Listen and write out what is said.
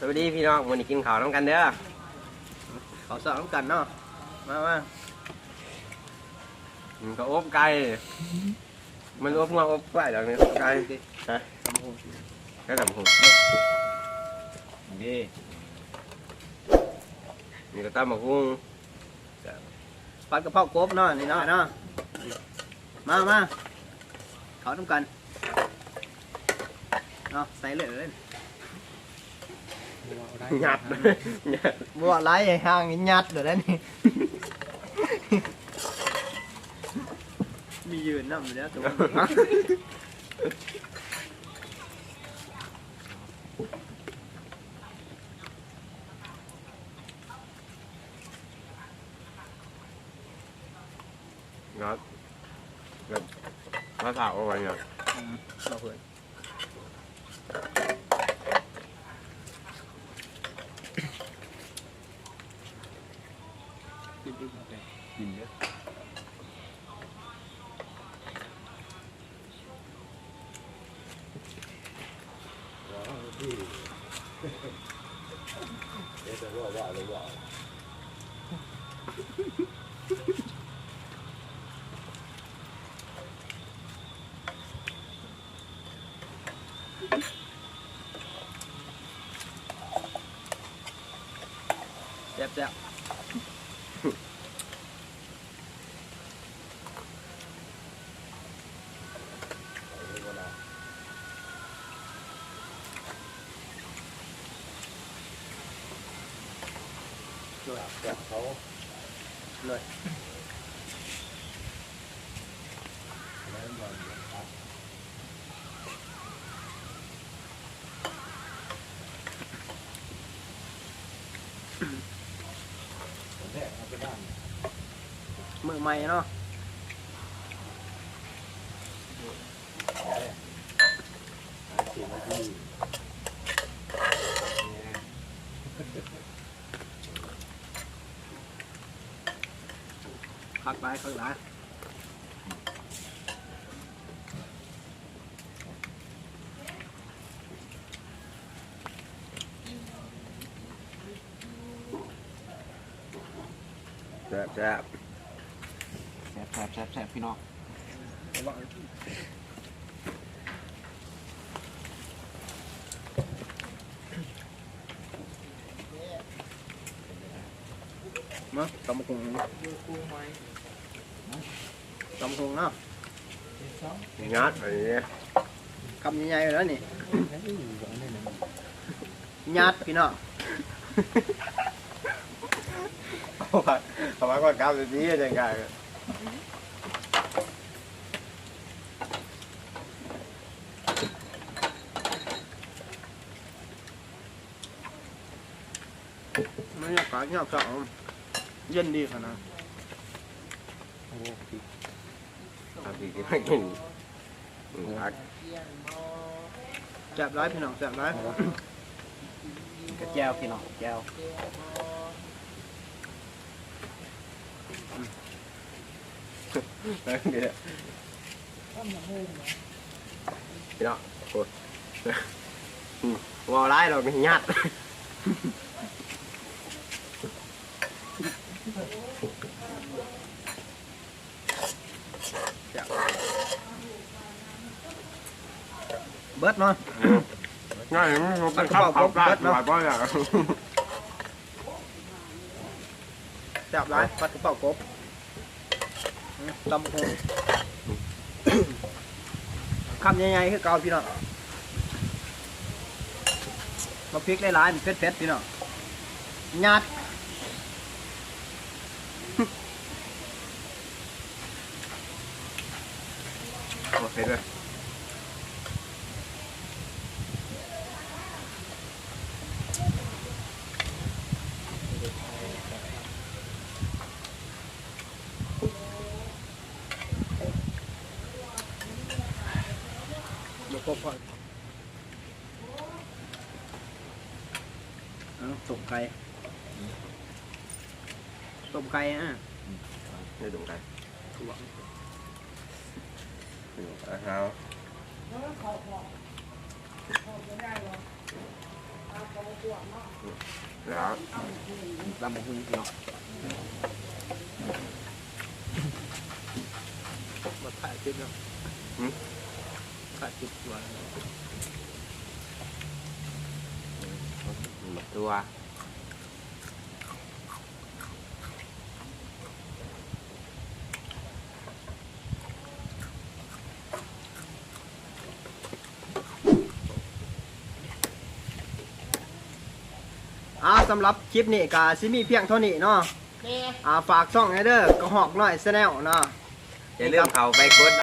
วัสดีพี่น้องวันนี้กินข้าวน้ำกันเด้อข้าวสารน้ำกันเนาะมาก็อบไก่มันอบงออบไก่แบบนี้ไก่ฮะไก่ดำหูนี่มีกระตั้มหมกหุ้งปัดกระเพาะกบเนาะนี่เนาะมาข้าวน้ำกันเนาะใส่เลยหยัดบัวไล่ห่างหยัดเดี๋ยวนี้ มียืนนั่งอยู่แล้วตัวงัดมาถาวเอาไว้เนี่ยเราเพื่อนกินเยอะแซ่บเลยเขาเลยมือใหม่เนาะคักหลายแซ่บพี่น้องมาตำบักหุ่งเนาะงัดอะไรเนี่ยคำใหญ่ๆแล้วนี่งัดพี่น้องเขาว่าคำแบบนี้จะไงไม่อยากขายเงียบสองเย็นดีขนาดพี่ที่ไม่กินจับร้ายพี่น้องจับร้ายกระเจ้าพี่น้องแก้วพี่น้องโอ้วอลไล่เราไม่ยัดเบิดเนาะง่ายมันเป็นข้าวเบิดเนาะจับร้ายปัดกระเป๋ากบตำหูคำใหญ่ๆคือเกาพี่น้องมาพริกหลายๆมันเผ็ดๆพี่น้องยัดโอเคเลยต้มไก่อ่ะนี่ต้มไก่เอา แล้วตำบักหุ่งเนาะ มาถ่ายคลิปเนาะถ่ายคลิปตัว หมดตัว สำหรับคลิปนี้ก็สิมีเพียงเท่านี้เนาะฝากช่องให้เด้อกระหอกน้อยแชนแนลเนาะ อย่าลืมเข้าไปกด